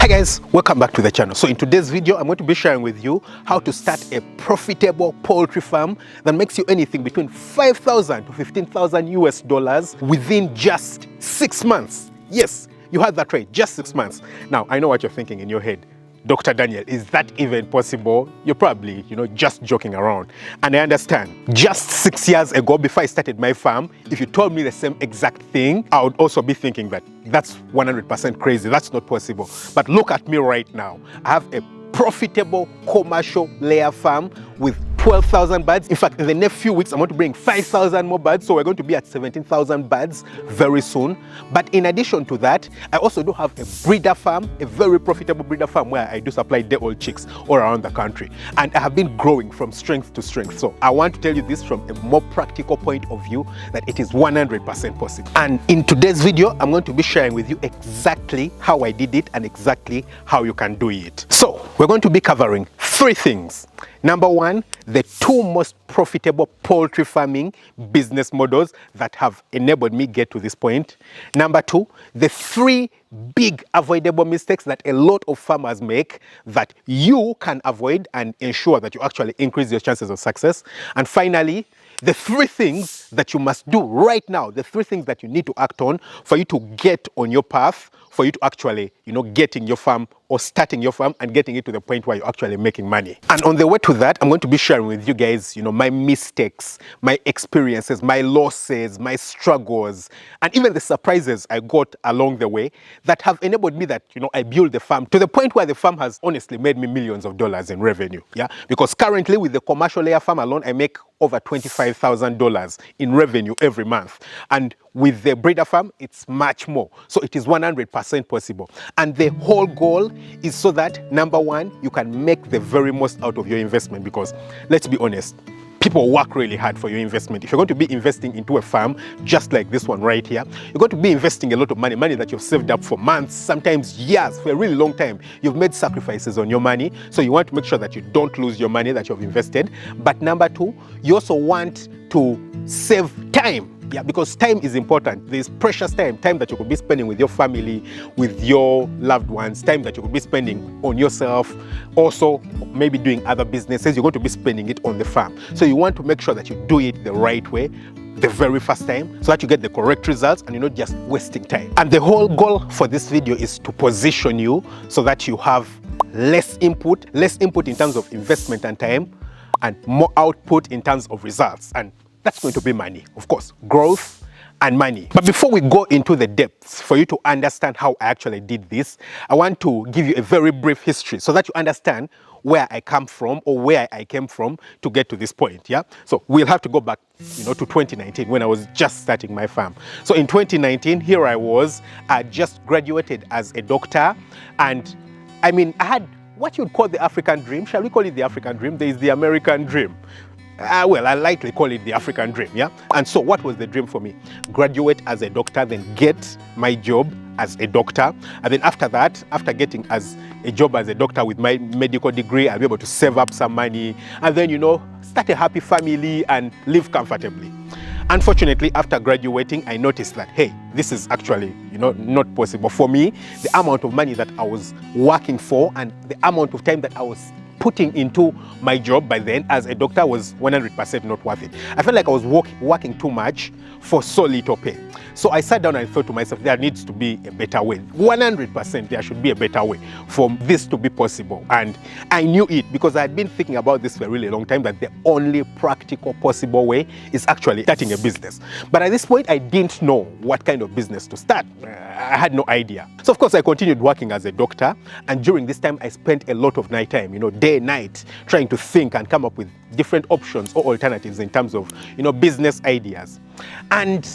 Guys, welcome back to the channel. So in today's video, I'm going to be sharing with you how to start a profitable poultry farm that makes you anything between 5,000 to 15,000 US dollars within just 6 months. Yes, you heard that right, just 6 months. Now, I know what you're thinking in your head. Dr. Daniel, is that even possible? You're probably, just joking around. And I understand. Just 6 years ago, before I started my farm, if you told me the same exact thing, I would also be thinking that that's 100% crazy. That's not possible. But look at me right now. I have a profitable commercial layer farm with 12,000 birds. In fact, in the next few weeks, I'm going to bring 5,000 more birds. So we're going to be at 17,000 birds very soon. But in addition to that, I also do have a breeder farm, a very profitable breeder farm where I do supply day-old chicks all around the country. And I have been growing from strength to strength. So I want to tell you this from a more practical point of view, that it is 100% possible. And in today's video, I'm going to be sharing with you exactly how I did it and exactly how you can do it. So we're going to be covering 3 things. Number 1, the 2 most profitable poultry farming business models that have enabled me get to this point. Number 2, the 3 big avoidable mistakes that a lot of farmers make that you can avoid and ensure that you actually increase your chances of success. And finally, the 3 things that you must do right now, the 3 things that you need to act on for you to get on your path, for you to actually, getting your farm or starting your farm and getting it to the point where you're actually making money. And on the way to that, I'm going to be sharing with you guys, my mistakes, my experiences, my losses, my struggles, and even the surprises I got along the way that have enabled me that, I build the farm to the point where the farm has honestly made me millions of dollars in revenue. Yeah, because currently with the commercial layer farm alone, I make over $25,000 in revenue every month. And with the breeder farm, it's much more. So it is 100% possible. And the whole goal is so that, number 1, you can make the very most out of your investment, because let's be honest, people work really hard for your investment. If you're going to be investing into a farm just like this one right here, you're going to be investing a lot of money that you've saved up for months, sometimes years, for a really long time. You've made sacrifices on your money, so you want to make sure that you don't lose your money that you've invested. But number 2, you also want to save time. Yeah, because time is important. There's precious time that you could be spending with your family, with your loved ones, time that you could be spending on yourself, also maybe doing other businesses. You're going to be spending it on the farm. So you want to make sure that you do it the right way, the very first time, so that you get the correct results and you're not just wasting time. And the whole goal for this video is to position you so that you have less input in terms of investment and time, and more output in terms of results. And that's going to be money, of course, growth and money. But before we go into the depths, for you to understand how I actually did this, I want to give you a very brief history so that you understand where I come from, or where I came from to get to this point. Yeah, so we'll have to go back, to 2019, when I was just starting my farm. So in 2019, here I was, I just graduated as a doctor, and I had what you'd call the African dream. Shall we call it the African dream? There is the American dream. Well, I likely call it the African dream, yeah? And so what was the dream for me? Graduate as a doctor, then get my job as a doctor. And then after that, after getting as a job as a doctor with my medical degree, I'll be able to save up some money and then, start a happy family and live comfortably. Unfortunately, after graduating, I noticed that, hey, this is actually, not possible. For me, the amount of money that I was working for and the amount of time that I was putting into my job by then as a doctor was 100% not worth it. I felt like I was working too much for so little pay. So I sat down and thought to myself, there needs to be a better way. 100% there should be a better way for this to be possible. And I knew it because I had been thinking about this for a really long time, that the only practical possible way is actually starting a business. But at this point, I didn't know what kind of business to start. I had no idea. So of course, I continued working as a doctor. And during this time, I spent a lot of night time, day, night, trying to think and come up with different options or alternatives in terms of, business ideas. And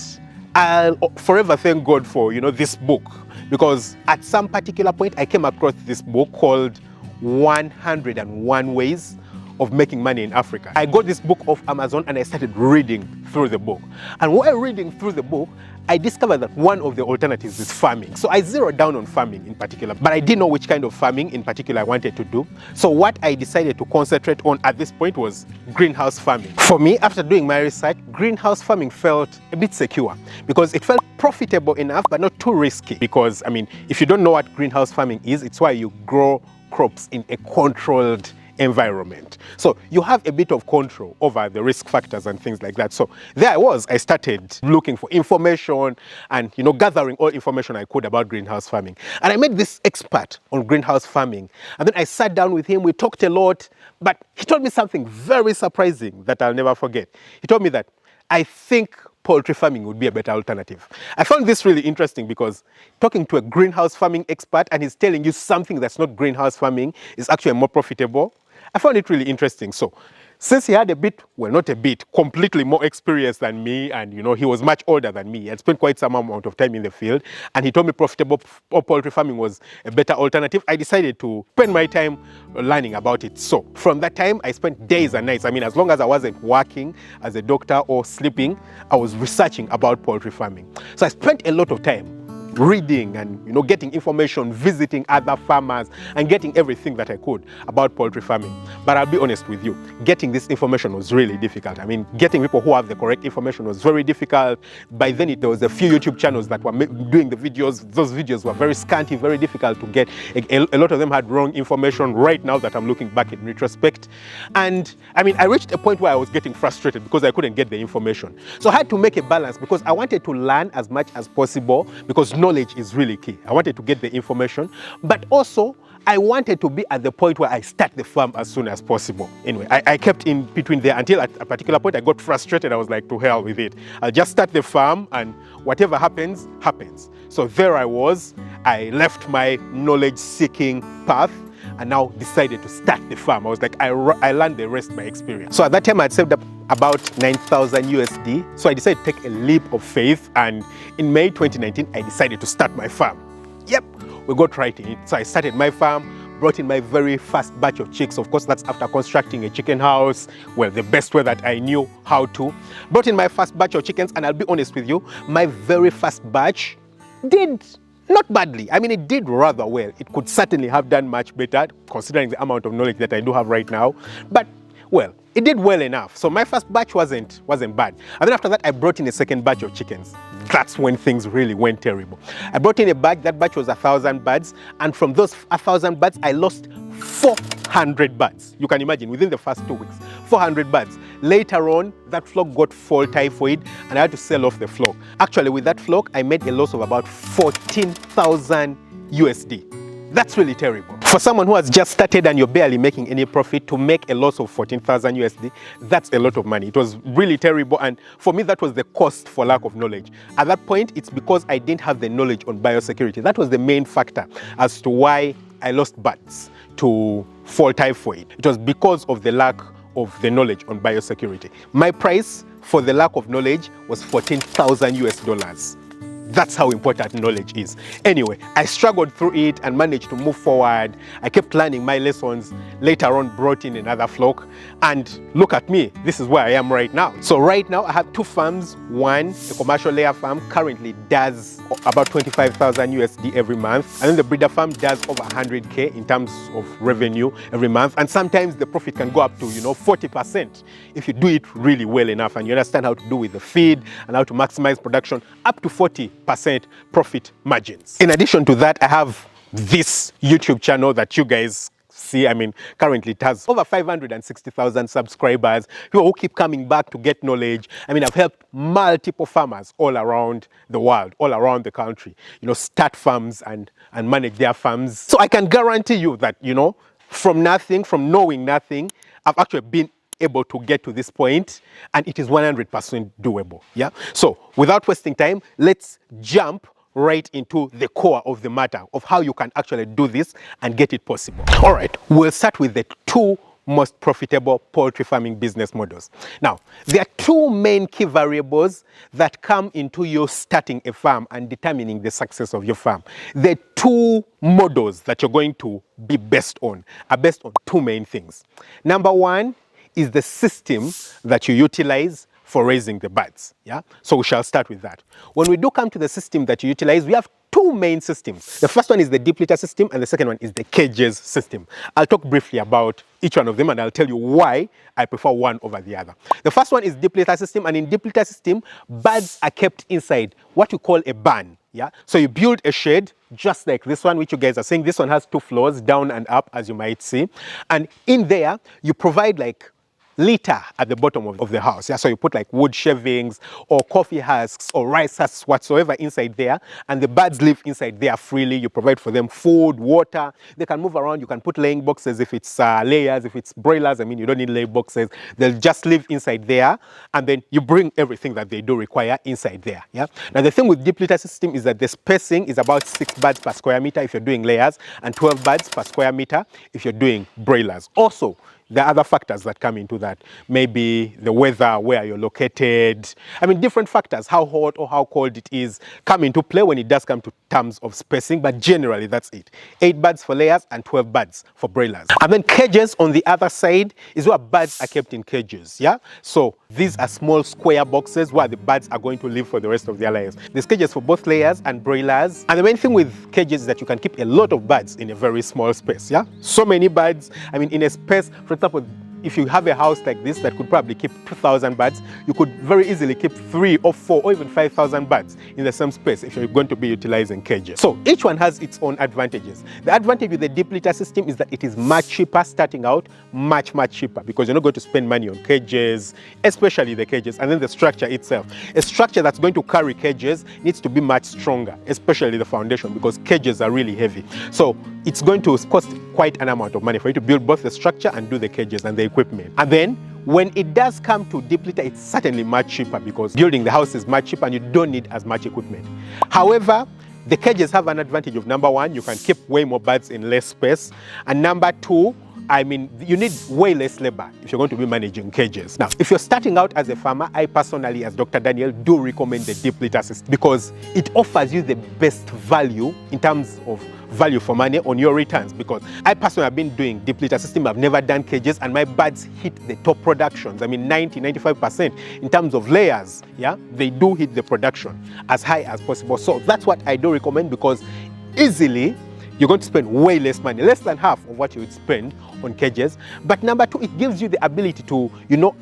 I'll forever thank God for, this book, because at some particular point I came across this book called 101 Ways of making money in Africa. I got this book off Amazon and I started reading through the book. And while reading through the book, I discovered that one of the alternatives is farming. So I zeroed down on farming in particular, but I didn't know which kind of farming in particular I wanted to do. So what I decided to concentrate on at this point was greenhouse farming. For me, after doing my research, greenhouse farming felt a bit secure because it felt profitable enough, but not too risky. Because, I mean, if you don't know what greenhouse farming is, it's why you grow crops in a controlled environment. So you have a bit of control over the risk factors and things like that. So there I started looking for information and, you know, gathering all information I could about greenhouse farming. And I met this expert on greenhouse farming. And then I sat down with him, we talked a lot, but he told me something very surprising that I'll never forget. He told me that I think poultry farming would be a better alternative. I found this really interesting because talking to a greenhouse farming expert and he's telling you something that's not greenhouse farming is actually more profitable, I found it really interesting. So since he had a bit, well, not a bit, completely more experience than me, and, you know, he was much older than me, he had spent quite some amount of time in the field, and he told me profitable poultry farming was a better alternative, I decided to spend my time learning about it. So from that time, I spent days and nights. I mean, as long as I wasn't working as a doctor or sleeping, I was researching about poultry farming. So I spent a lot of time reading and, you know, getting information, visiting other farmers and getting everything that I could about poultry farming. But I'll be honest with you, getting this information was really difficult. I mean, getting people who have the correct information was very difficult. By then there was a few YouTube channels that were doing the videos. Those videos were very scanty, very difficult to get. A lot of them had wrong information right now that I'm looking back in retrospect. And I mean, I reached a point where I was getting frustrated because I couldn't get the information. So I had to make a balance because I wanted to learn as much as possible because knowledge is really key. I wanted to get the information, but also I wanted to be at the point where I start the farm as soon as possible. Anyway, I kept in between there until at a particular point I got frustrated. I was like, to hell with it. I'll just start the farm and whatever happens, happens. So there I was. I left my knowledge-seeking path and now decided to start the farm. I was like, I learned the rest by experience. So at that time I had saved up about 9,000 USD. So I decided to take a leap of faith, and in May 2019, I decided to start my farm. Yep, we got right in it. So I started my farm, brought in my very first batch of chicks. Of course, that's after constructing a chicken house, well, the best way that I knew how to. Brought in my first batch of chickens, and I'll be honest with you, my very first batch did not badly. I mean, it did rather well. It could certainly have done much better, considering the amount of knowledge that I do have right now. But, well, it did well enough. So my first batch wasn't bad. And then after that, I brought in a second batch of chickens. That's when things really went terrible. I brought in a batch, that batch was 1,000 birds. And from those 1,000 birds, I lost 400 birds. You can imagine, within the first 2 weeks, 400 birds. Later on, that flock got fall typhoid and I had to sell off the flock. Actually, with that flock, I made a loss of about 14,000 USD. That's really terrible. For someone who has just started and you're barely making any profit, to make a loss of 14,000 USD, that's a lot of money. It was really terrible, and for me that was the cost for lack of knowledge. At that point, it's because I didn't have the knowledge on biosecurity. That was the main factor as to why I lost birds to fall typhoid. It was because of the lack of the knowledge on biosecurity. My price for the lack of knowledge was 14,000 US dollars. That's how important knowledge is. Anyway, I struggled through it and managed to move forward. I kept learning my lessons. Later on, brought in another flock. And look at me, this is where I am right now. So right now, I have two farms. One, a commercial layer farm, currently does about 25,000 USD every month. And then the breeder farm does over 100K in terms of revenue every month. And sometimes the profit can go up to, 40% if you do it really well enough and you understand how to do with the feed and how to maximize production, up to 40% profit margins. In addition to that, I have this YouTube channel that you guys see. I mean, currently it has over 560,000 subscribers, people who keep coming back to get knowledge. I mean, I've helped multiple farmers all around the world, all around the country, start farms and manage their farms. So I can guarantee you that, from nothing, from knowing nothing, I've actually been able to get to this point, and it is 100% doable. Yeah. So without wasting time, let's jump right into the core of the matter of how you can actually do this and get it possible. All right, we'll start with the two most profitable poultry farming business models. Now, there are two main key variables that come into you starting a farm and determining the success of your farm. The two models that you're going to be based on are based on two main things. Number one is the system that you utilize for raising the birds. Yeah? So we shall start with that. When we do come to the system that you utilize, we have two main systems. The first one is the deep litter system, and the second one is the cages system. I'll talk briefly about each one of them, and I'll tell you why I prefer one over the other. The first one is deep litter system, and in deep litter system, birds are kept inside what you call a barn. Yeah? So you build a shed just like this one, which you guys are seeing. This one has 2 floors, down and up, as you might see. And in there, you provide like litter at the bottom of the house. Yeah? So you put like wood shavings or coffee husks or rice husks, whatsoever inside there, and the birds live inside there freely. You provide for them food, water. They can move around. You can put laying boxes if it's layers, if it's broilers. I mean, you don't need lay boxes. They'll just live inside there, and then you bring everything that they do require inside there. Yeah. Now the thing with deep litter system is that the spacing is about 6 birds per square meter if you're doing layers, and 12 birds per square meter if you're doing broilers. Also, there are other factors that come into that. Maybe the weather, where you're located. I mean, different factors, how hot or how cold it is, come into play when it does come to terms of spacing, but generally that's it. 8 birds for layers and 12 birds for broilers. And then cages on the other side is where birds are kept in cages, yeah? So these are small square boxes where the birds are going to live for the rest of their lives. There's cages for both layers and broilers. And the main thing with cages is that you can keep a lot of birds in a very small space, yeah? So many birds, I mean, in a space, for example, if you have a house like this that could probably keep 2,000 birds, you could very easily keep 3 or 4 or even 5,000 birds in the same space if you're going to be utilizing cages. So each one has its own advantages. The advantage with the deep litter system is that it is much cheaper starting out, much cheaper, because you're not going to spend money on cages, especially the cages, and then the structure itself. A structure that's going to carry cages needs to be much stronger, especially the foundation, because cages are really heavy. So it's going to cost quite an amount of money for you to build both the structure and do the cages and the equipment. And then when it does come to deep litter, it's certainly much cheaper because building the house is much cheaper and you don't need as much equipment. However, the cages have an advantage of, number one, you can keep way more birds in less space, and number two, I mean, you need way less labor if you're going to be managing cages. Now, if you're starting out as a farmer, I personally, as Dr. Daniel, do recommend the deep litter system because it offers you the best value in terms of value for money on your returns, because I personally have been doing deep litter system. I've never done cages, and my birds hit the top productions. I mean, 90–95% in terms of layers. Yeah, they do hit the production as high as possible. So that's what I do recommend, because easily you're going to spend way less money, less than half of what you would spend on cages. But number two, it gives you the ability to,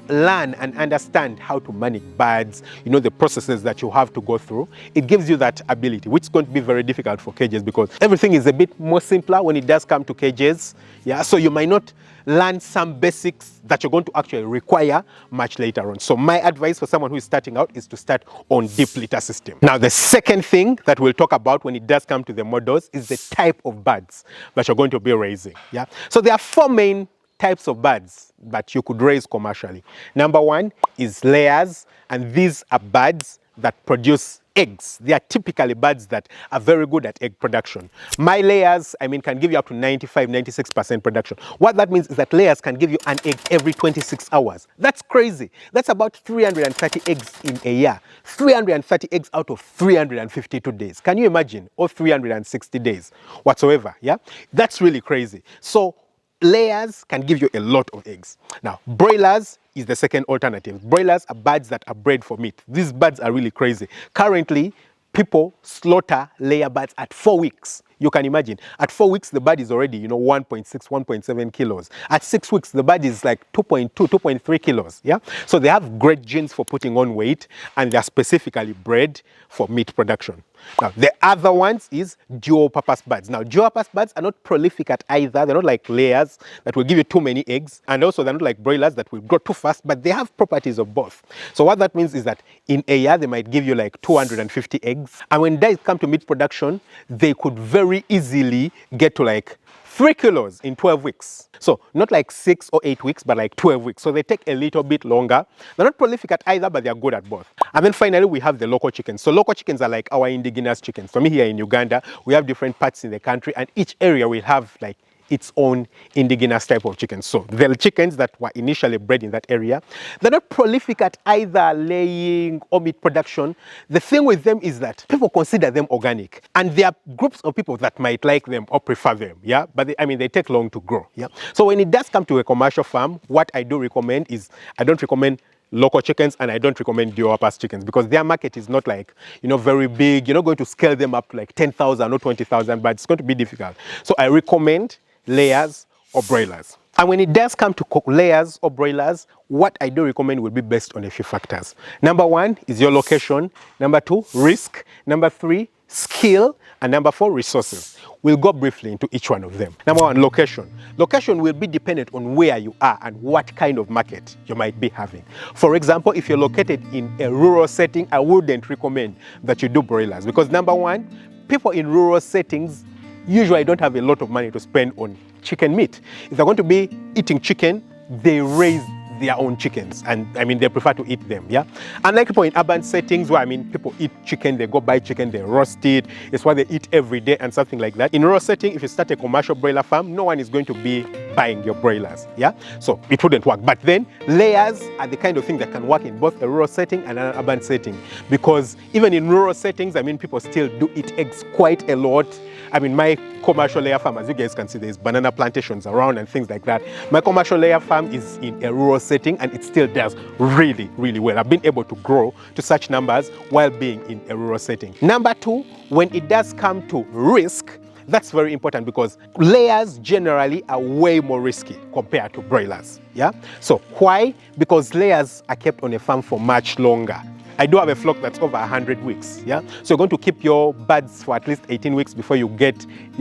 learn and understand how to manage birds, the processes that you have to go through. It gives you that ability, which is going to be very difficult for cages because everything is a bit more simpler when it does come to cages. Yeah, so you might not learn some basics that you're going to actually require much later on. So my advice for someone who is starting out is to start on deep litter system. Now, the second thing that we'll talk about when it does come to the models is the type of birds that you're going to be raising. Yeah, so there are 4 main types of birds that you could raise commercially. Number one is layers, and these are birds that produce eggs. They are typically birds that are very good at egg production. My layers, can give you up to 95–96% production. What that means is that layers can give you an egg every 26 hours. That's crazy. That's about 330 eggs in a year. 330 eggs out of 352 days. Can you imagine? Or 360 days whatsoever. Yeah, that's really crazy. So layers can give you a lot of eggs. Now, broilers is the second alternative. Broilers are birds that are bred for meat. These birds are really crazy. Currently, people slaughter layer birds at 4 weeks. You can imagine. At 4 weeks, the bird is already, 1.6, 1.7 kilos. At 6 weeks, the bird is like 2.2, 2.3 kilos. Yeah. So they have great genes for putting on weight, and they're specifically bred for meat production. Now, the other ones is dual-purpose birds. Now, dual-purpose birds are not prolific at either. They're not like layers that will give you too many eggs, and also they're not like broilers that will grow too fast, but they have properties of both. So what that means is that in a year, they might give you like 250 eggs. And when they come to meat production, they could very easily get to like 3 kilos in 12 weeks. So not like 6 or 8 weeks, but like 12 weeks. So they take a little bit longer. They're not prolific at either, but they're good at both. And then finally, we have the local chickens. So local chickens are like our indigenous chickens. For me here in Uganda, we have different parts in the country, and each area will have like its own indigenous type of chickens. So the chickens that were initially bred in that area, they're not prolific at either laying or meat production. The thing with them is that people consider them organic, and there are groups of people that might like them or prefer them, yeah, but they take long to grow, yeah. So when it does come to a commercial farm, what I do recommend is, I don't recommend local chickens, and I don't recommend dual-purpose chickens, because their market is not like, very big. You're not going to scale them up to like 10,000 or 20,000, but it's going to be difficult. So I recommend layers or broilers. And when it does come to layers or broilers, what I do recommend will be based on a few factors. Number one is your location. Number two, risk. Number three, skill. And number four, resources. We'll go briefly into each one of them. Number one, location. Location will be dependent on where you are and what kind of market you might be having. For example, if you're located in a rural setting, I wouldn't recommend that you do broilers, because number one, people in rural settings usually don't have a lot of money to spend on chicken meat. If they're going to be eating chicken, they raise their own chickens, and they prefer to eat them, yeah. Unlike people in urban settings where people eat chicken, they go buy chicken, they roast it, it's what they eat every day and something like that. In rural setting, if you start a commercial broiler farm, no one is going to be buying your broilers, yeah. So it wouldn't work. But then layers are the kind of thing that can work in both a rural setting and an urban setting, because even in rural settings, people still do eat eggs quite a lot. My commercial layer farm, as you guys can see, there's banana plantations around and things like that. My commercial layer farm is in a rural setting, and it still does really, really well. I've been able to grow to such numbers while being in a rural setting. Number two, when it does come to risk, that's very important, because layers generally are way more risky compared to broilers, yeah? So why? Because layers are kept on a farm for much longer. I do have a flock that's over 100 weeks, yeah? So you're going to keep your birds for at least 18 weeks before you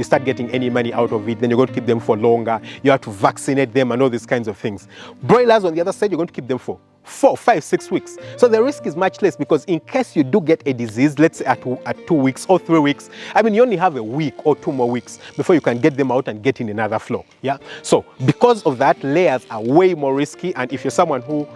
start getting any money out of it. Then you're going to keep them for longer. You have to vaccinate them and all these kinds of things. Broilers, on the other side, you're going to keep them for 4, 5, 6 weeks. So the risk is much less, because in case you do get a disease, let's say at 2 weeks or 3 weeks, you only have a week or 2 more weeks before you can get them out and get in another flock, yeah? So because of that, layers are way more risky, and if you're someone who,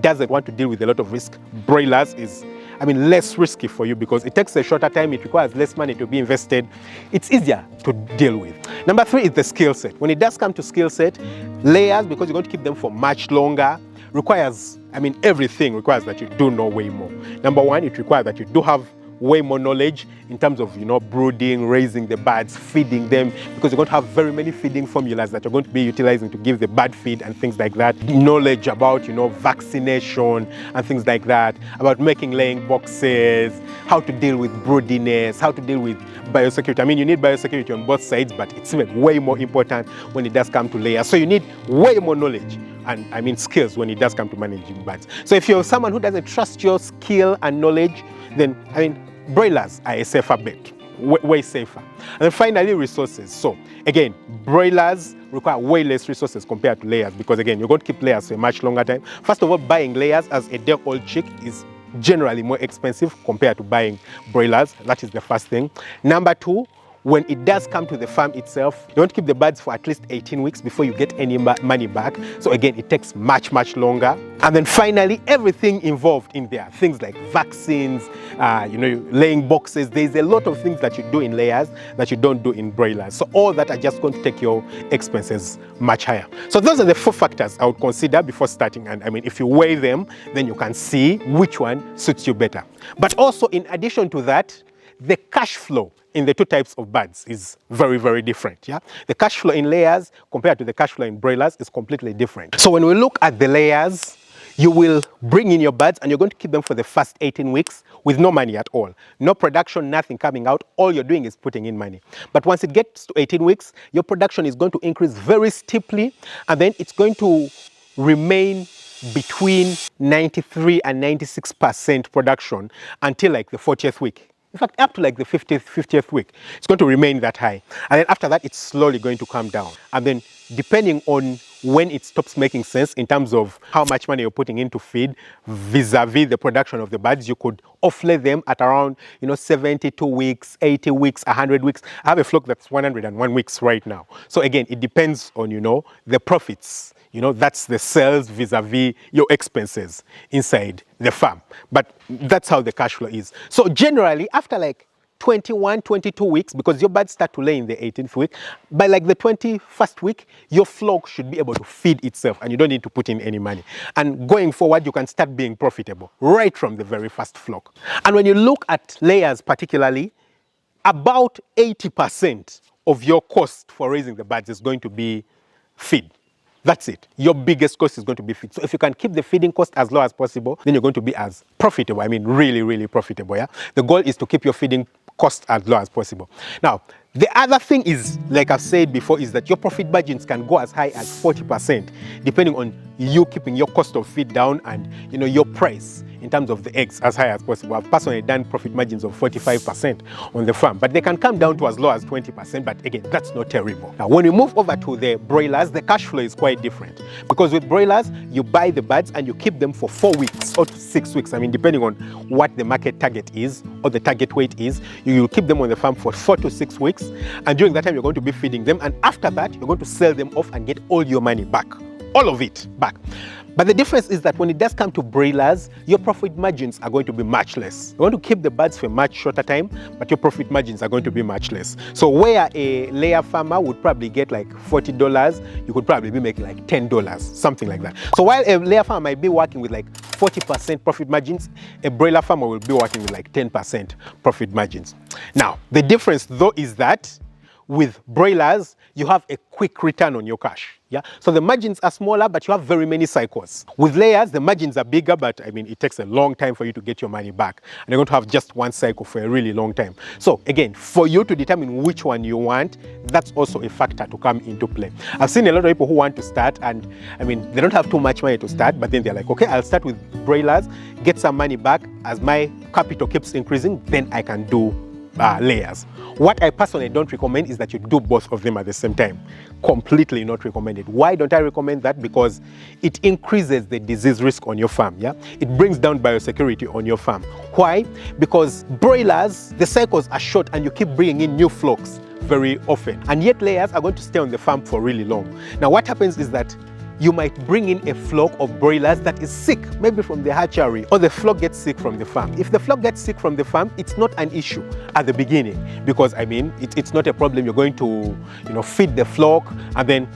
doesn't want to deal with a lot of risk, broilers is, less risky for you, because it takes a shorter time, it requires less money to be invested, it's easier to deal with. Number three is the skill set. When it does come to skill set, layers, because you're going to keep them for much longer, requires, everything requires that you do know way more. Number one, it requires that you do have way more knowledge in terms of, brooding, raising the birds, feeding them, because you're going to have very many feeding formulas that you're going to be utilizing to give the bird feed and things like that. Knowledge about, vaccination and things like that, about making laying boxes, how to deal with broodiness, how to deal with biosecurity. You need biosecurity on both sides, but it's even way more important when it does come to layers. So you need way more knowledge and skills when it does come to managing birds. So if you're someone who doesn't trust your skill and knowledge, then broilers are a safer bet, way safer. And then finally, resources. So again, broilers require way less resources compared to layers, because again, you're going to keep layers for a much longer time. First of all, buying layers as a day-old chick is generally more expensive compared to buying broilers. That is the first thing. Number two, when it does come to the farm itself, you want to keep the birds for at least 18 weeks before you get any money back. So again, it takes much, much longer. And then finally, everything involved in there, things like vaccines, laying boxes. There's a lot of things that you do in layers that you don't do in broilers. So all that are just going to take your expenses much higher. So those are the 4 factors I would consider before starting. And if you weigh them, then you can see which one suits you better. But also, in addition to that, the cash flow in the 2 types of birds is very, very different, yeah? The cash flow in layers compared to the cash flow in broilers is completely different. So when we look at the layers, you will bring in your birds and you're going to keep them for the first 18 weeks with no money at all. No production, nothing coming out. All you're doing is putting in money. But once it gets to 18 weeks, your production is going to increase very steeply, and then it's going to remain between 93 and 96% production until like the 40th week. In fact, up to like the 50th week, it's going to remain that high. And then after that, it's slowly going to come down. And then depending on when it stops making sense in terms of how much money you're putting into feed vis-a-vis the production of the birds, you could offlay them at around, 72 weeks, 80 weeks, 100 weeks. I have a flock that's 101 weeks right now. So again, it depends on, the profits. That's the sales vis-a-vis your expenses inside the farm. But that's how the cash flow is. So generally, after like 21, 22 weeks, because your birds start to lay in the 18th week, by like the 21st week, your flock should be able to feed itself and you don't need to put in any money. And going forward, you can start being profitable right from the very first flock. And when you look at layers particularly, about 80% of your cost for raising the birds is going to be feed. That's it. Your biggest cost is going to be feed. So if you can keep the feeding cost as low as possible, then you're going to be as profitable. I mean, really, really profitable. Yeah. The goal is to keep your feeding cost as low as possible. Now, the other thing is, like I've said before, is that your profit margins can go as high as 40%, depending on you keeping your cost of feed down and your price in terms of the eggs as high as possible. I've personally done profit margins of 45% on the farm, but they can come down to as low as 20%, but again, that's not terrible. Now, when we move over to the broilers, the cash flow is quite different, because with broilers, you buy the birds and you keep them for 4 weeks or 6 weeks. I mean, depending on what the market target is or the target weight is, you will keep them on the farm for 4 to 6 weeks, and during that time, you're going to be feeding them, and after that, you're going to sell them off and get all your money back. All of it back. But the difference is that when it does come to broilers, your profit margins are going to be much less. You want to keep the birds for a much shorter time, but your profit margins are going to be much less. So where a layer farmer would probably get like $40, you could probably be making like $10, something like that. So while a layer farmer might be working with like 40% profit margins, a broiler farmer will be working with like 10% profit margins. Now, the difference though is that with broilers, you have a quick return on your cash. Yeah, so the margins are smaller, but you have very many cycles. With layers, the margins are bigger, but I mean, it takes a long time for you to get your money back. And you're going to have just one cycle for a really long time. So again, for you to determine which one you want, that's also a factor to come into play. I've seen a lot of people who want to start, and I mean, they don't have too much money to start, but then they're like, okay, I'll start with broilers, get some money back. As my capital keeps increasing, then I can do layers. What I personally don't recommend is that you do both of them at the same time. Completely not recommended. Why don't I recommend that? Because it increases the disease risk on your farm. Yeah, it brings down biosecurity on your farm. Why? Because broilers, the cycles are short and you keep bringing in new flocks very often, and yet layers are going to stay on the farm for really long. Now what happens is that you might bring in a flock of broilers that is sick, maybe from the hatchery, or the flock gets sick from the farm. If the flock gets sick from the farm, it's not an issue at the beginning, because I mean, it's not a problem. You're going to, feed the flock and then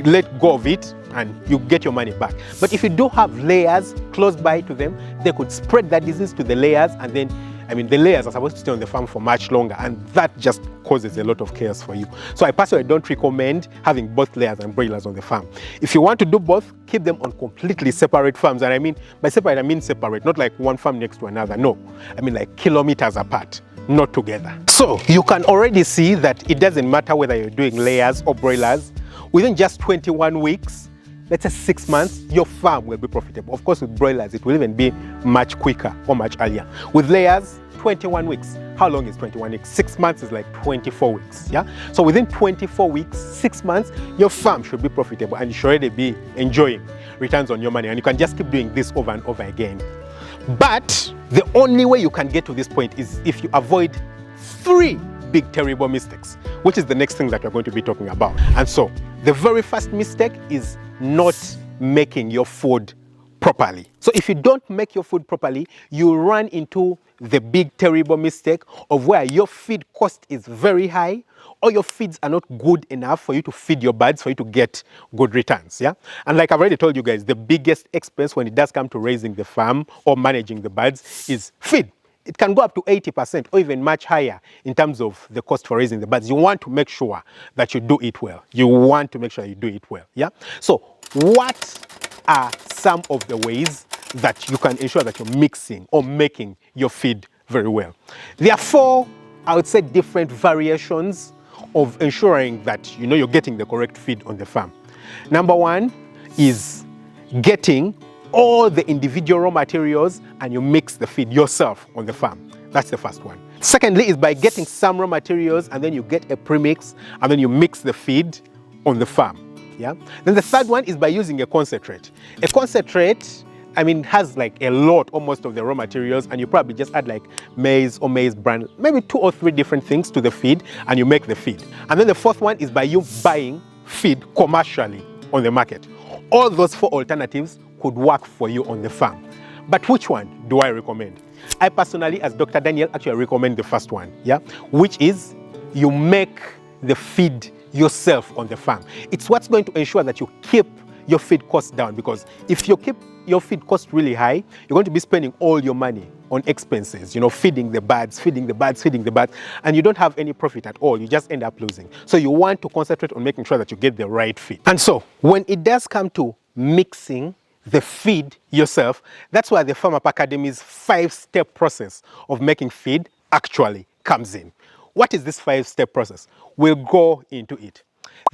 let go of it and you get your money back. But if you do have layers close by to them, they could spread that disease to the layers, and then I mean, the layers are supposed to stay on the farm for much longer, and that just causes a lot of chaos for you. So I personally don't recommend having both layers and broilers on the farm. If you want to do both, keep them on completely separate farms. And I mean, by separate, I mean separate, not like one farm next to another. No, I mean like kilometers apart, not together. So you can already see that it doesn't matter whether you're doing layers or broilers. Within just 21 weeks, let's say 6 months, your farm will be profitable. Of course, with broilers, it will even be much quicker or much earlier. With layers, 21 weeks. How long is 21 weeks? 6 months is like 24 weeks, yeah? So within 24 weeks, 6 months, your farm should be profitable and you should already be enjoying returns on your money. And you can just keep doing this over and over again. But the only way you can get to this point is if you avoid 3 big, terrible mistakes, which is the next thing that we're going to be talking about. And so the very first mistake is not making your food properly. So if you don't make your food properly, you run into the big terrible mistake of where your feed cost is very high, or your feeds are not good enough for you to feed your birds, for you to get good returns. Yeah, and like I've already told you guys, the biggest expense when it does come to raising the farm or managing the birds is feed. It can go up to 80% or even much higher in terms of the cost for raising the birds. You want to make sure that you do it well. You want to make sure you do it well. Yeah. So what are some of the ways that you can ensure that you're mixing or making your feed very well? There are 4, I would say, different variations of ensuring that you're getting the correct feed on the farm. Number 1 is getting all the individual raw materials and you mix the feed yourself on the farm. That's the first one. Secondly is by getting some raw materials and then you get a premix and then you mix the feed on the farm. Yeah. Then the third one is by using a concentrate. A concentrate, I mean, has like a lot, almost of the raw materials, and you probably just add like maize or maize bran, maybe 2 or 3 different things to the feed, and you make the feed. And then the fourth one is by you buying feed commercially on the market. All those 4 alternatives could work for you on the farm. But which one do I recommend? I personally, as Dr. Daniel, actually recommend the first one, yeah, which is you make the feed yourself on the farm. It's what's going to ensure that you keep your feed costs down, because if you keep your feed cost really high, you're going to be spending all your money on expenses, you know, feeding the birds, and you don't have any profit at all. You just end up losing. So you want to concentrate on making sure that you get the right feed. And so when it does come to mixing the feed yourself, that's where the Farm Up Academy's 5-step process of making feed actually comes in. What is this 5-step process? We'll go into it.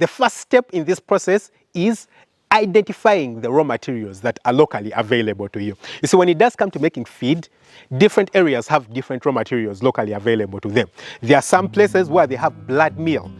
The first step in this process is identifying the raw materials that are locally available to you. You see, when it does come to making feed, different areas have different raw materials locally available to them. There are some places where they have blood meal.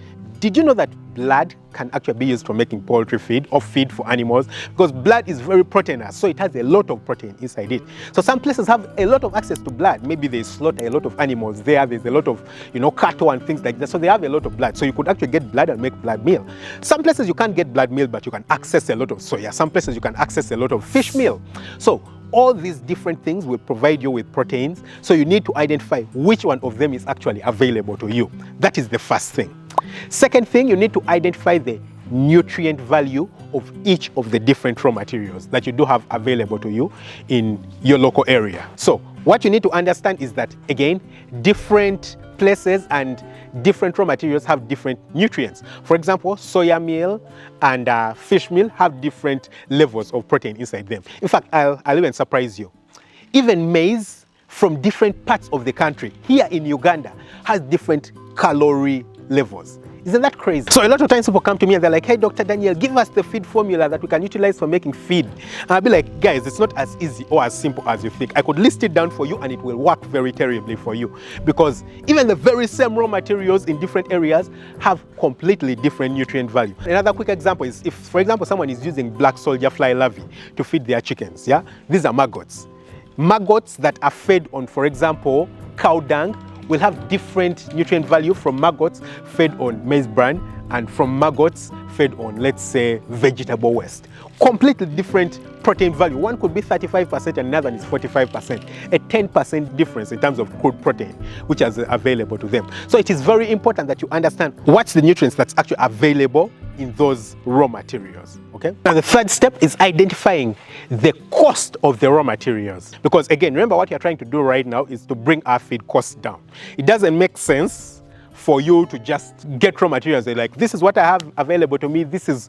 Did you know that blood can actually be used for making poultry feed or feed for animals? Because blood is very proteinous, so it has a lot of protein inside it. So some places have a lot of access to blood. Maybe they slaughter a lot of animals there. There's a lot of, you know, cattle and things like that. So they have a lot of blood. So you could actually get blood and make blood meal. Some places you can't get blood meal, but you can access a lot of soya. Some places you can access a lot of fish meal. So all these different things will provide you with proteins. So you need to identify which one of them is actually available to you. That is the first thing. Second thing, you need to identify the nutrient value of each of the different raw materials that you do have available to you in your local area. So what you need to understand is that, again, different places and different raw materials have different nutrients. For example, soya meal and fish meal have different levels of protein inside them. In fact, I'll even surprise you. Even maize from different parts of the country, here in Uganda, has different calorie levels. Isn't that crazy? So a lot of times people come to me and they're like, hey, Dr. Daniel, give us the feed formula that we can utilize for making feed. And I'll be like, guys, it's not as easy or as simple as you think. I could list it down for you and it will work very terribly for you, because even the very same raw materials in different areas have completely different nutrient value. Another quick example is if, for example, someone is using black soldier fly larvae to feed their chickens, yeah? These are maggots. Maggots that are fed on, for example, cow dung will have different nutrient value from maggots fed on maize bran and from maggots fed on, let's say, vegetable waste. Completely different protein value. One could be 35% and another is 45%. A 10% difference in terms of crude protein, which is available to them. So it is very important that you understand what's the nutrients that's actually available in those raw materials, okay? Now the third step is identifying the cost of the raw materials. Because again, remember what you're trying to do right now is to bring our feed costs down. It doesn't make sense for you to just get raw materials. They're like, this is what I have available to me. This is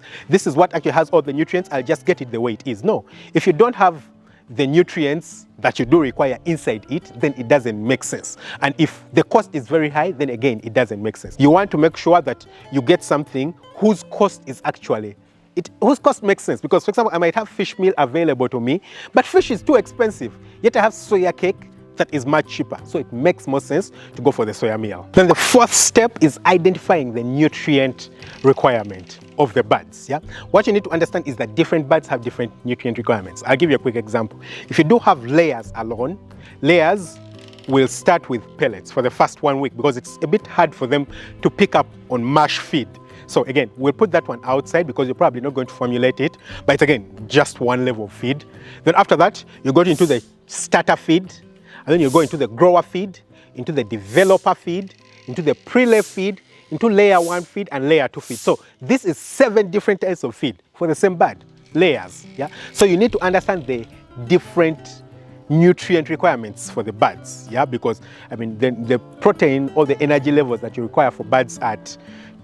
what actually has all the nutrients. I'll just get it the way it is. No, if you don't have the nutrients that you do require inside it, then it doesn't make sense. And if the cost is very high, then again, it doesn't make sense. You want to make sure that you get something whose cost is actually, whose cost makes sense. Because, for example, I might have fish meal available to me, but fish is too expensive. Yet I have soya cake that is much cheaper. So it makes more sense to go for the soya meal. Then the fourth step is identifying the nutrient requirement of the birds. Yeah, what you need to understand is that different birds have different nutrient requirements. I'll give you a quick example. If you do have layers alone, layers will start with pellets for the first 1 week because it's a bit hard for them to pick up on mash feed. So again, we'll put that one outside because you're probably not going to formulate it, but it's again just one level of feed. Then after that, you go into the starter feed, and then you go into the grower feed, into the developer feed, into the pre-lay feed, into layer 1 feed and layer 2 feed. So this is 7 different types of feed for the same bird, layers. Yeah. So you need to understand the different nutrient requirements for the birds. Yeah, because I mean the protein or the energy levels that you require for birds at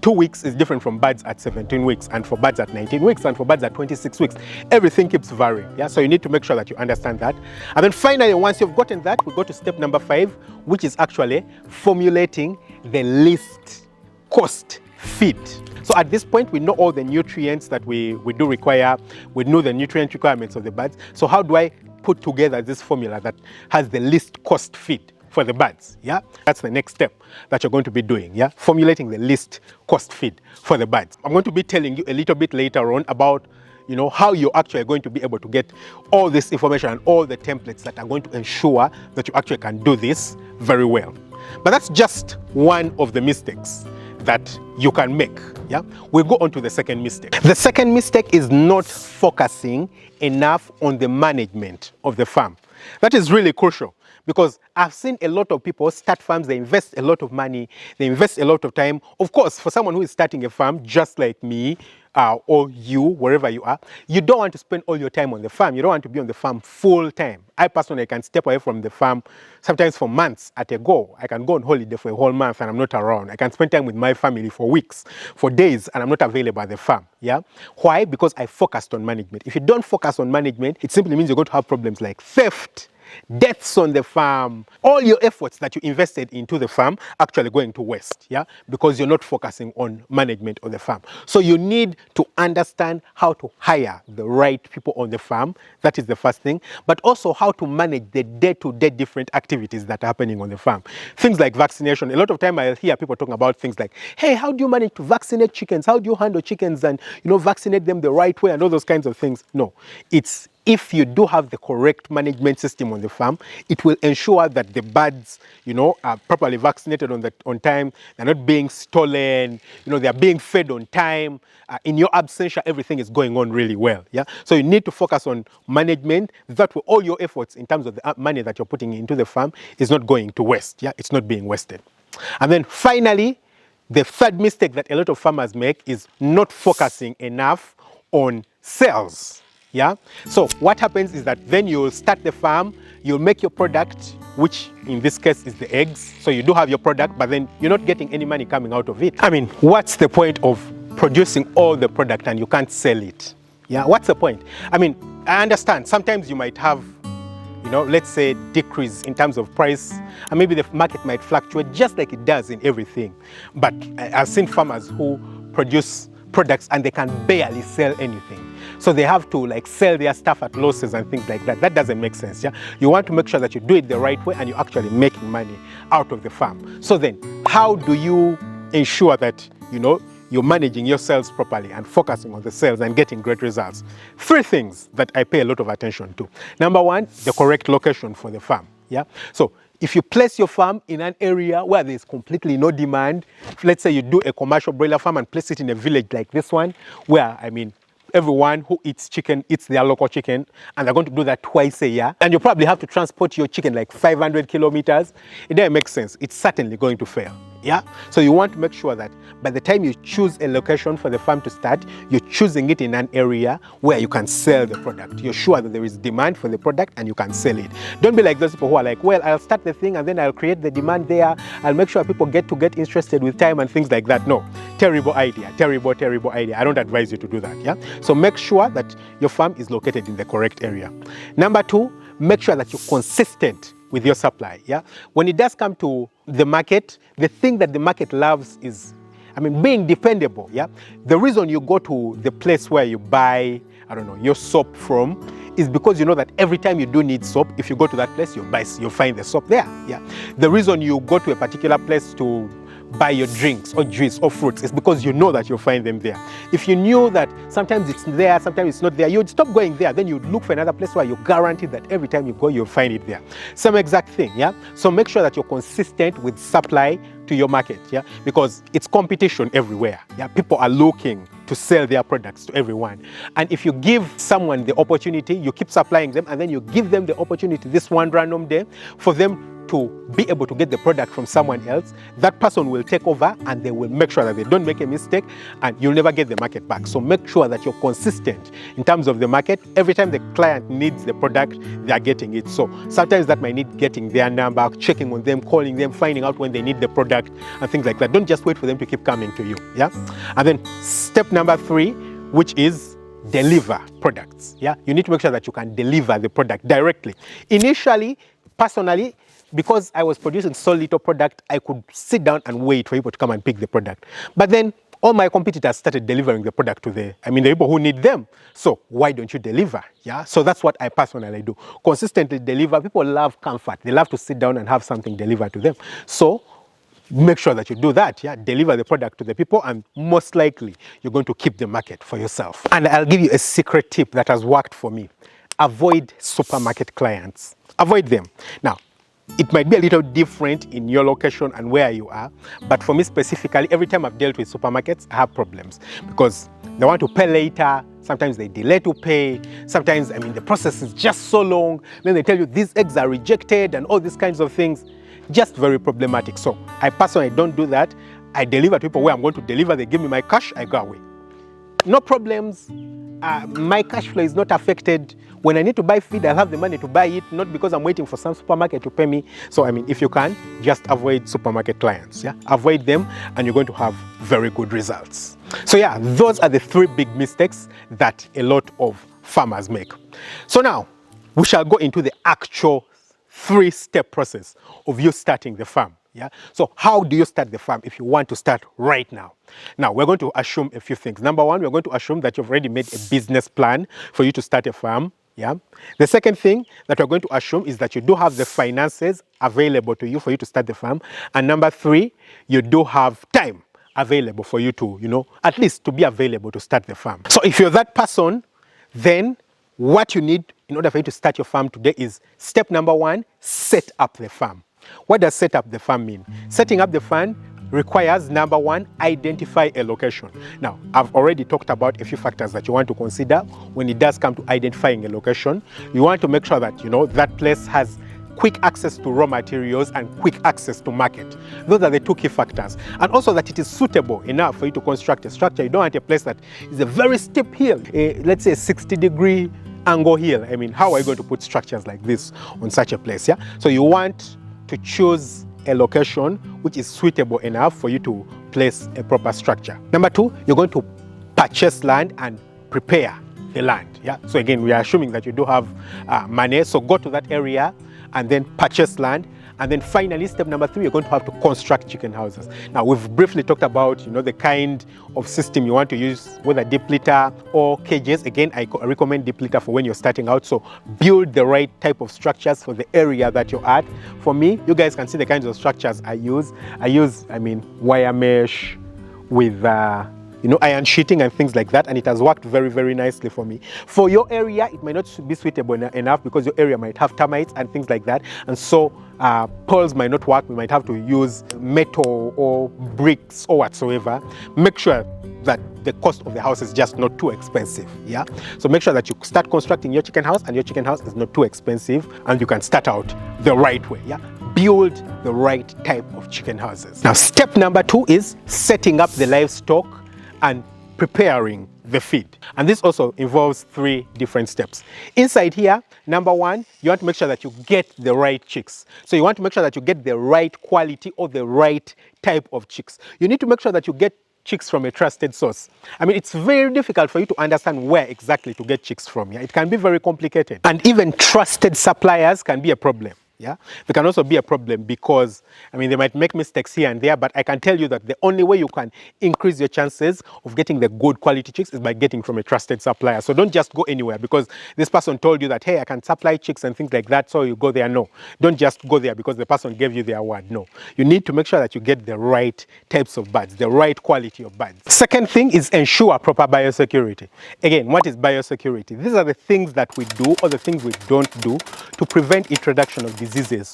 2 weeks is different from birds at 17 weeks and for birds at 19 weeks and for birds at 26 weeks. Everything keeps varying. Yeah, so you need to make sure that you understand that. And then finally, once you've gotten that, we go to step number 5, which is actually formulating the least cost feed. So at this point, we know all the nutrients that we do require. We know the nutrient requirements of the birds. So how do I put together this formula that has the least cost feed for the birds? Yeah, that's the next step that you're going to be doing. Yeah, formulating the least cost feed for the birds. I'm going to be telling you a little bit later on about, you know, how you're actually going to be able to get all this information and all the templates that are going to ensure that you actually can do this very well. But that's just one of the mistakes that you can make. Yeah, we'll go on to the second mistake. The second mistake is not focusing enough on the management of the farm. That is really crucial Because I've seen a lot of people start farms, they invest a lot of money, they invest a lot of time. Of course, for someone who is starting a farm, just like me, or you, wherever you are, you don't want to spend all your time on the farm. You don't want to be on the farm full time. I personally can step away from the farm sometimes for months at a go. I can go on holiday for a whole month and I'm not around. I can spend time with my family for weeks, for days, and I'm not available at the farm. Yeah? Why? Because I focused on management. If you don't focus on management, it simply means you're going to have problems like theft, deaths on the farm, all your efforts that you invested into the farm actually going to waste, yeah, because you're not focusing on management of the farm. So you need to understand how to hire the right people on the farm. That is the first thing, but also how to manage the day-to-day different activities that are happening on the farm. Things like vaccination. A lot of time I'll hear people talking about things like, hey, how do you manage to vaccinate chickens? How do you handle chickens and, vaccinate them the right way and all those kinds of things? No, it's if you do have the correct management system on the farm, it will ensure that the birds, are properly vaccinated on time. They're not being stolen. They're being fed on time. In your absentia, everything is going on really well. Yeah. So you need to focus on management. That way, all your efforts in terms of the money that you're putting into the farm is not going to waste. Yeah. It's not being wasted. And then finally, the third mistake that a lot of farmers make is not focusing enough on sales. Yeah. So what happens is that then you'll start the farm, you'll make your product, which in this case is the eggs. So you do have your product, but then you're not getting any money coming out of it. I mean, what's the point of producing all the product and you can't sell it? Yeah. What's the point? I mean, I understand sometimes you might have, let's say decrease in terms of price, and maybe the market might fluctuate just like it does in everything. But I've seen farmers who produce products and they can barely sell anything. So they have to sell their stuff at losses and things like that. That doesn't make sense. Yeah, you want to make sure that you do it the right way and you're actually making money out of the farm. So then, how do you ensure that you're managing your sales properly and focusing on the sales and getting great results? 3 things that I pay a lot of attention to. Number 1, the correct location for the farm. Yeah, so if you place your farm in an area where there's completely no demand, let's say you do a commercial broiler farm and place it in a village like this one, where, everyone who eats chicken eats their local chicken, and they're going to do that twice a year, and you probably have to transport your chicken 500 kilometers, it doesn't make sense. It's certainly going to fail. Yeah, so you want to make sure that by the time you choose a location for the farm to start, you're choosing it in an area where you can sell the product. You're sure that there is demand for the product and you can sell it. Don't be like those people who are like, well, I'll start the thing and then I'll create the demand there. I'll make sure people get interested with time and things like that. No, terrible idea, terrible idea. I don't advise you to do that. Yeah, so make sure that your farm is located in the correct area. Number 2, make sure that you're consistent with your supply. Yeah, when it does come to the market, the thing that the market loves is, being dependable. Yeah, the reason you go to the place where you buy, your soap from, is because you know that every time you do need soap, if you go to that place, you'll find the soap there. Yeah, the reason you go to a particular place to buy your drinks or juice or fruits is because you know that you'll find them there. If you knew that sometimes it's there, sometimes it's not there, you'd stop going there. Then you'd look for another place where you're guaranteed that every time you go, you'll find it there. Same exact thing, yeah? So make sure that you're consistent with supply to your market, yeah? Because it's competition everywhere, yeah? People are looking to sell their products to everyone. And if you give someone the opportunity, you keep supplying them, and then you give them the opportunity this one random day for them to be able to get the product from someone else, that person will take over and they will make sure that they don't make a mistake, and you'll never get the market back. So make sure that you're consistent in terms of the market. Every time the client needs the product, they are getting it. So sometimes that might need getting their number, checking on them, calling them, finding out when they need the product and things like that. Don't just wait for them to keep coming to you. Yeah. And then step number 3, which is deliver products. Yeah. You need to make sure that you can deliver the product directly. Initially, personally, because I was producing so little product, I could sit down and wait for people to come and pick the product. But then all my competitors started delivering the product to the people who need them. So why don't you deliver? Yeah. So that's what I personally do. Consistently deliver. People love comfort. They love to sit down and have something delivered to them. So make sure that you do that. Yeah. Deliver the product to the people, and most likely you're going to keep the market for yourself. And I'll give you a secret tip that has worked for me. Avoid supermarket clients. Avoid them. Now, it might be a little different in your location and where you are, but for me specifically, every time I've dealt with supermarkets, I have problems because they want to pay later. sometimes they delay to pay, sometimes, I mean, the process is just so long, then they tell you these eggs are rejected and all these kinds of things, just very problematic. So I personally don't do that. I deliver to people where I'm going to deliver, they give me my cash, I go away. No problems. My cash flow is not affected. When I need to buy feed, I'll have the money to buy it, not because I'm waiting for some supermarket to pay me. So, I mean, if you can, just avoid supermarket clients. Yeah, avoid them, and you're going to have very good results. So, yeah, those are the 3 big mistakes that a lot of farmers make. So now, we shall go into the actual 3-step process of you starting the farm. Yeah. So how do you start the farm if you want to start right now? Now, we're going to assume a few things. Number one, we're going to assume that you've already made a business plan for you to start a farm. Yeah. The second thing that we're going to assume is that you do have the finances available to you for you to start the farm. And number 3, you do have time available for you to, at least to be available to start the farm. So if you're that person, then what you need in order for you to start your farm today is step number 1, set up the farm. What does set up the farm mean? Setting up the farm requires, number 1, identify a location. Now, I've already talked about a few factors that you want to consider when it does come to identifying a location. You want to make sure that, that place has quick access to raw materials and quick access to market. Those are the 2 key factors. And also that it is suitable enough for you to construct a structure. You don't want a place that is a very steep hill, let's say a 60-degree angle hill. I mean, how are you going to put structures like this on such a place? Yeah. So you want to choose a location which is suitable enough for you to place a proper structure. Number 2, you're going to purchase land and prepare the land. Yeah. So again, we are assuming that you do have money. So go to that area and then purchase land. And then finally, step number 3, you're going to have to construct chicken houses. Now, we've briefly talked about, the kind of system you want to use, whether deep litter or cages. Again, I recommend deep litter for when you're starting out. So build the right type of structures for the area that you're at. For me, you guys can see the kinds of structures I use. I mean, wire mesh with iron sheeting and things like that, and it has worked very, very nicely for me. For your area, it might not be suitable enough because your area might have termites and things like that, and so poles might not work. We might have to use metal or bricks or whatsoever. Make sure that the cost of the house is just not too expensive. Yeah, so make sure that you start constructing your chicken house and your chicken house is not too expensive, and you can start out the right way. Yeah, build the right type of chicken houses. Now, step number 2 is setting up the livestock and preparing the feed. And this also involves 3 different steps. Inside here, number 1, you want to make sure that you get the right chicks. So you want to make sure that you get the right quality or the right type of chicks. You need to make sure that you get chicks from a trusted source. I mean, it's very difficult for you to understand where exactly to get chicks from. Yeah? It can be very complicated. And even trusted suppliers can be a problem. Yeah, they can also be a problem because, I mean, they might make mistakes here and there, but I can tell you that the only way you can increase your chances of getting the good quality chicks is by getting from a trusted supplier. So don't just go anywhere because this person told you that, hey, I can supply chicks and things like that, so you go there. No, don't just go there because the person gave you their word. No, you need to make sure that you get the right types of birds, the right quality of birds. Second thing is ensure proper biosecurity. Again, what is biosecurity? These are the things that we do or the things we don't do to prevent introduction of diseases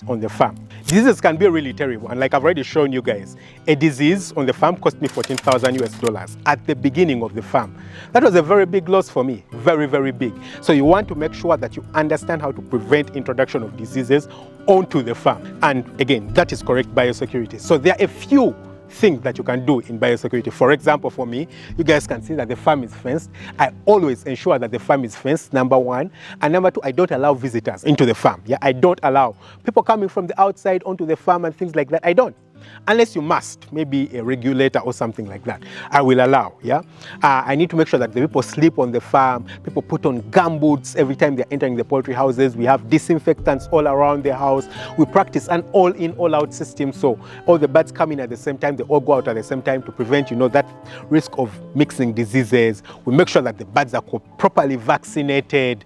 on the farm. Diseases can be really terrible, and like I've already shown you guys, a disease on the farm cost me $14,000 at the beginning of the farm. That was a very big loss for me, very, very big. So you want to make sure that you understand how to prevent introduction of diseases onto the farm. And again, that is correct biosecurity. So there are a few things that you can do in biosecurity. For example, for me, you guys can see that the farm is fenced. I always ensure that the farm is fenced, number 1. And number 2, I don't allow visitors into the farm. Yeah, I don't allow people coming from the outside onto the farm and things like that. I don't. Unless you must, maybe a regulator or something like that, I will allow. Yeah, I need to make sure that the people sleep on the farm. People put on gumboots every time they're entering the poultry houses. We have disinfectants all around the house. We practice an all-in, all-out system, so all the birds come in at the same time, they all go out at the same time to prevent, that risk of mixing diseases. We make sure that the birds are properly vaccinated.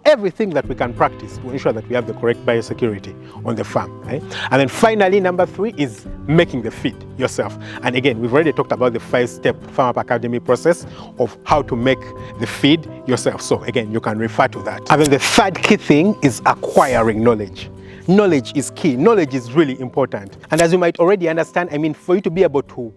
Everything that we can practice to ensure that we have the correct biosecurity on the farm. Right? And then finally, number 3 is making the feed yourself. And again, we've already talked about the 5-step Farm Up Academy process of how to make the feed yourself. So again, you can refer to that. And then the 3rd key thing is acquiring knowledge. Knowledge is key. Knowledge is really important. And as you might already understand, I mean, for you to be able to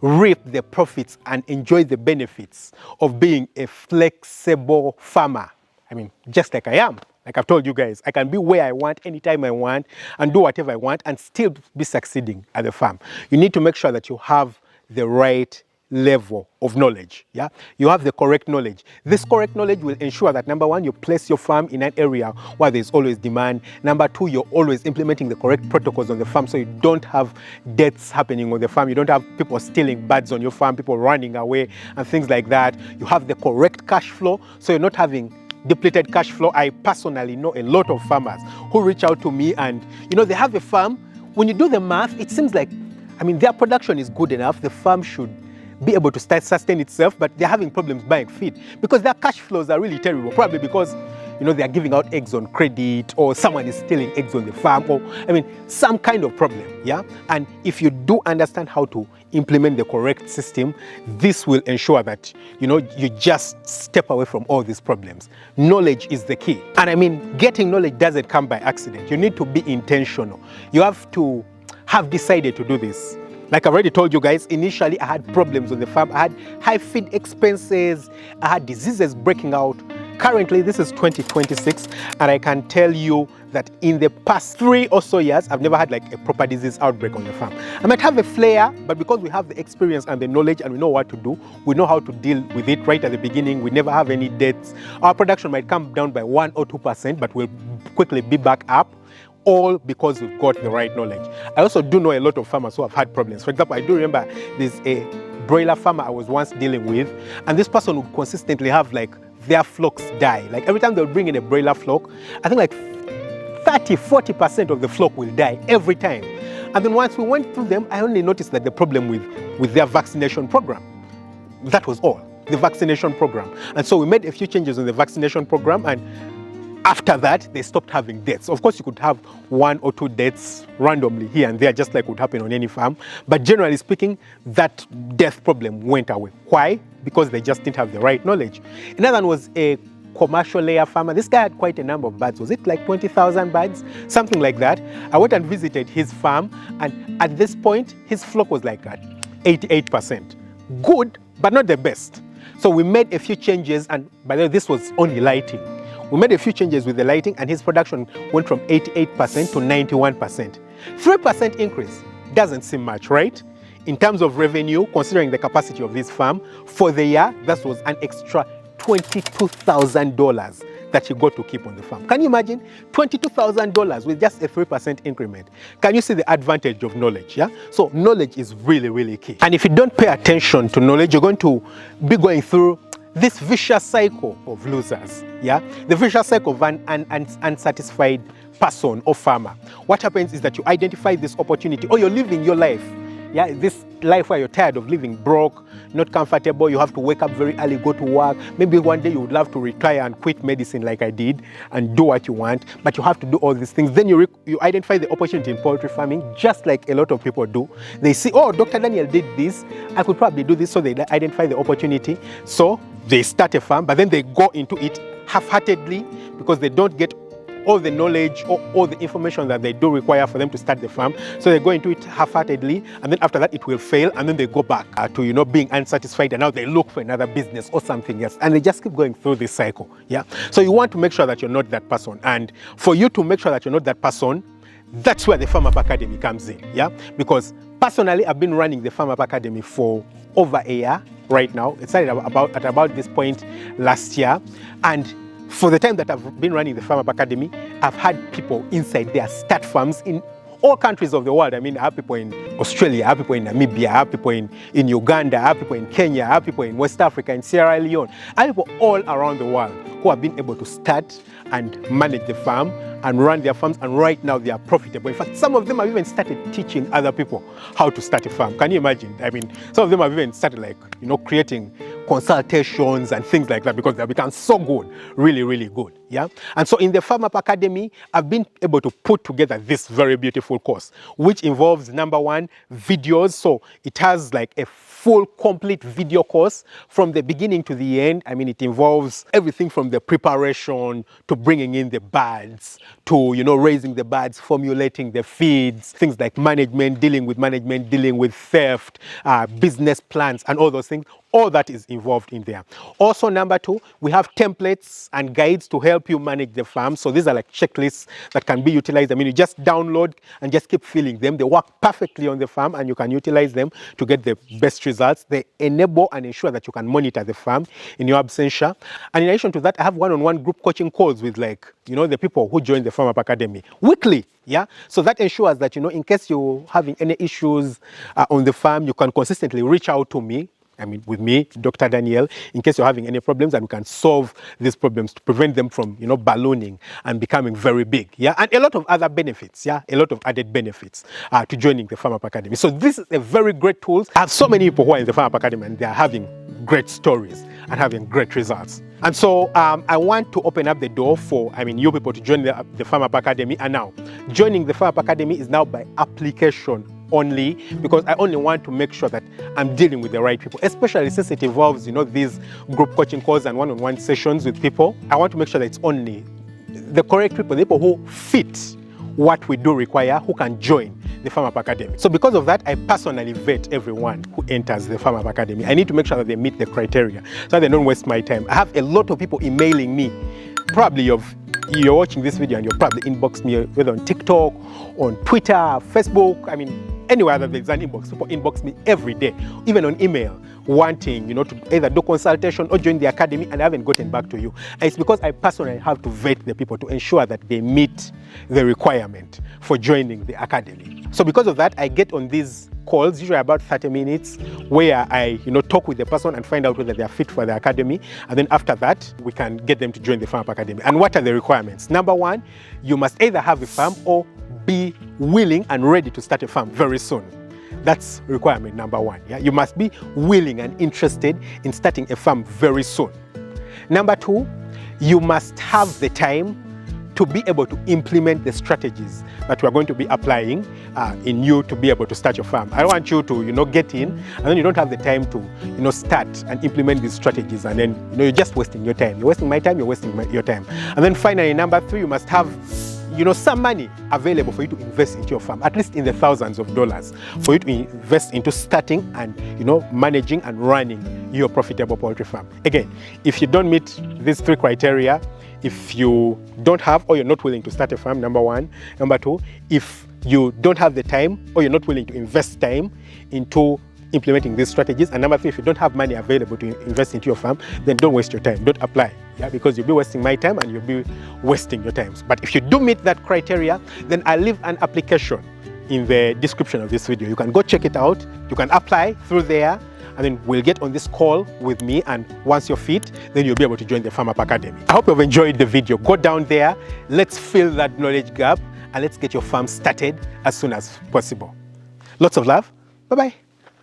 reap the profits and enjoy the benefits of being a flexible farmer. I mean, just like I am. Like I've told you guys, I can be where I want, anytime I want, and do whatever I want, and still be succeeding at the farm. You need to make sure that you have the right level of knowledge. Yeah, you have the correct knowledge. This correct knowledge will ensure that, number one, you place your farm in an area where there's always demand. Number two, you're always implementing the correct protocols on the farm, so you don't have deaths happening on the farm. You don't have people stealing birds on your farm, people running away and things like that. You have the correct cash flow, so you're not having depleted cash flow. I personally know a lot of farmers who reach out to me and, they have a farm. When you do the math, it seems like, their production is good enough. The farm should be able to sustain itself, but they're having problems buying feed because their cash flows are really terrible, probably because they're giving out eggs on credit, or someone is stealing eggs on the farm, or some kind of problem. Yeah, and if you do understand how to implement the correct system, this will ensure that you just step away from all these problems. Knowledge is the key, and getting knowledge doesn't come by accident. You need to be intentional. You have to have decided to do this. Like I've already told you guys, initially I had problems on the farm. I had high feed expenses, I had diseases breaking out. Currently, this is 2026, and I can tell you that in the past 3 or so years, I've never had like a proper disease outbreak on the farm. I might have a flare, but because we have the experience and the knowledge and we know what to do, we know how to deal with it right at the beginning. We never have any deaths. Our production might come down by 1 or 2%, but we'll quickly be back up, all because we've got the right knowledge. I also do know a lot of farmers who have had problems. For example, I do remember there's a broiler farmer I was once dealing with, and this person would consistently have like their flocks die. Like every time they would bring in a broiler flock, I think like 30-40% of the flock will die every time. And then once we went through them, I only noticed that the problem with their vaccination program. That was all, the vaccination program. And so we made a few changes on the vaccination program, and after that, they stopped having deaths. Of course, you could have 1 or 2 deaths randomly here and there, just like would happen on any farm. But generally speaking, that death problem went away. Why? Because they just didn't have the right knowledge. Another one was a commercial layer farmer. This guy had quite a number of birds. Was it like 20,000 birds? Something like that. I went and visited his farm, and at this point, his flock was like at 88%. Good, but not the best. So we made a few changes, and by the way, this was only lighting. We made a few changes with the lighting, and his production went from 88% to 91%. 3% increase doesn't seem much, right? In terms of revenue, considering the capacity of this farm, for the year, that was an extra $22,000 that he got to keep on the farm. Can you imagine? $22,000 with just a 3% increment. Can you see the advantage of knowledge? Yeah. So knowledge is really, really key. And if you don't pay attention to knowledge, you're going to be going through this vicious cycle of losers. Yeah, the vicious cycle of an unsatisfied person or farmer. What happens is that you identify this opportunity, or you're living your life. Yeah, this life where you're tired of living broke, not comfortable. You have to wake up very early, go to work. Maybe one day you would love to retire and quit medicine like I did and do what you want, but you have to do all these things. Then you identify the opportunity in poultry farming, just like a lot of people do. They see, oh, Dr. Daniel did this, I could probably do this, so they identify the opportunity. So they start a farm, but then they go into it half-heartedly because they don't get all the knowledge or all the information that they do require for them to start the farm. So they go into it half-heartedly, and then after that it will fail, and then they go back to being unsatisfied, and now they look for another business or something else, and they just keep going through this cycle. Yeah. So you want to make sure that you're not that person, and for you to make sure that you're not that person, that's where the Farm Up Academy comes in. Yeah. Because personally, I've been running the Farm Up Academy for over a year right now. It started at about this point last year, and for the time that I've been running the Farm Up Academy, I've had people inside there start farms in all countries of the world. I have people in Australia, I have people in Namibia, I have people in Uganda, I have people in Kenya, I have people in West Africa, in Sierra Leone. I have people all around the world who have been able to start and manage the farm and run their farms, and right now they are profitable. In fact, some of them have even started teaching other people how to start a farm. Can you imagine? Some of them have even started creating consultations and things like that because they have become so good, really, really good. Yeah. And so in the Farm Up Academy, I've been able to put together this very beautiful course, which involves, number one, videos. So it has like a full, complete video course from the beginning to the end. It involves everything from the preparation to bringing in the birds, to, you know, raising the birds, formulating the feeds, things like management, dealing with theft, business plans, and all those things. All that is involved in there. Also, number two, we have templates and guides to help you manage the farm. So these are like checklists that can be utilized. I mean, you just download and just keep filling them. They work perfectly on the farm and you can utilize them to get the best results. They enable and ensure that you can monitor the farm in your absentia. And in addition to that, I have one-on-one group coaching calls with, like, you know, the people who join the Farm Up Academy weekly. Yeah, so that ensures that, you know, in case you're having any issues on the farm, you can consistently reach out to me. I mean, with me, Dr. Daniel, in case you're having any problems, and we can solve these problems to prevent them from, you know, ballooning and becoming very big. Yeah, and a lot of other benefits. Yeah, a lot of added benefits to joining the Farm Up Academy. So this is a very great tool. I have so many people who are in the Farm Up Academy and they are having great stories and having great results. And so I want to open up the door for, I mean, you people to join the Farm Up Academy. And now, joining the Farm Up Academy is now by application only, because I only want to make sure that I'm dealing with the right people, especially since it involves, you know, these group coaching calls and one-on-one sessions with people. I want to make sure that it's only the correct people, the people who fit what we do require, who can join the Farm Up Academy. So because of that, I personally vet everyone who enters the Farm Up Academy. I need to make sure that they meet the criteria so that they don't waste my time. I have a lot of people emailing me. Probably you're watching this video and you'll probably inbox me, whether on TikTok, on Twitter, Facebook, I mean, anywhere that there's an inbox. People inbox me every day, even on email, wanting, you know, to either do consultation or join the academy, and I haven't gotten back to you. And it's because I personally have to vet the people to ensure that they meet the requirement for joining the academy. So because of that, I get on these calls, usually about 30 minutes, where I, you know, talk with the person and find out whether they are fit for the academy. And then after that, we can get them to join the Farm Up Academy. And what are the requirements? Number one, you must either have a farm or be willing and ready to start a farm very soon. That's requirement number one. Yeah? You must be willing and interested in starting a farm very soon. Number two, you must have the time to be able to implement the strategies that we're going to be applying in you to be able to start your farm. I don't want you to, you know, get in and then you don't have the time to, you know, start and implement these strategies, and then, you know, you're just wasting your time. You're wasting my time, you're wasting your time. And then finally, number three, you must have, you know, some money available for you to invest into your farm, at least in the thousands of dollars, for you to invest into starting and, you know, managing and running your profitable poultry farm. Again, if you don't meet these three criteria, if you don't have or you're not willing to start a farm, number one. Number two, if you don't have the time or you're not willing to invest time into implementing these strategies. And number three, if you don't have money available to invest into your farm, then don't waste your time. Don't apply. Yeah, because you'll be wasting my time and you'll be wasting your time. But if you do meet that criteria, then I'll leave an application in the description of this video. You can go check it out. You can apply through there, and then we'll get on this call with me, and once you're fit, then you'll be able to join the Farm Up Academy. I hope you've enjoyed the video. Go down there, let's fill that knowledge gap, and let's get your farm started as soon as possible. Lots of love. Bye-bye.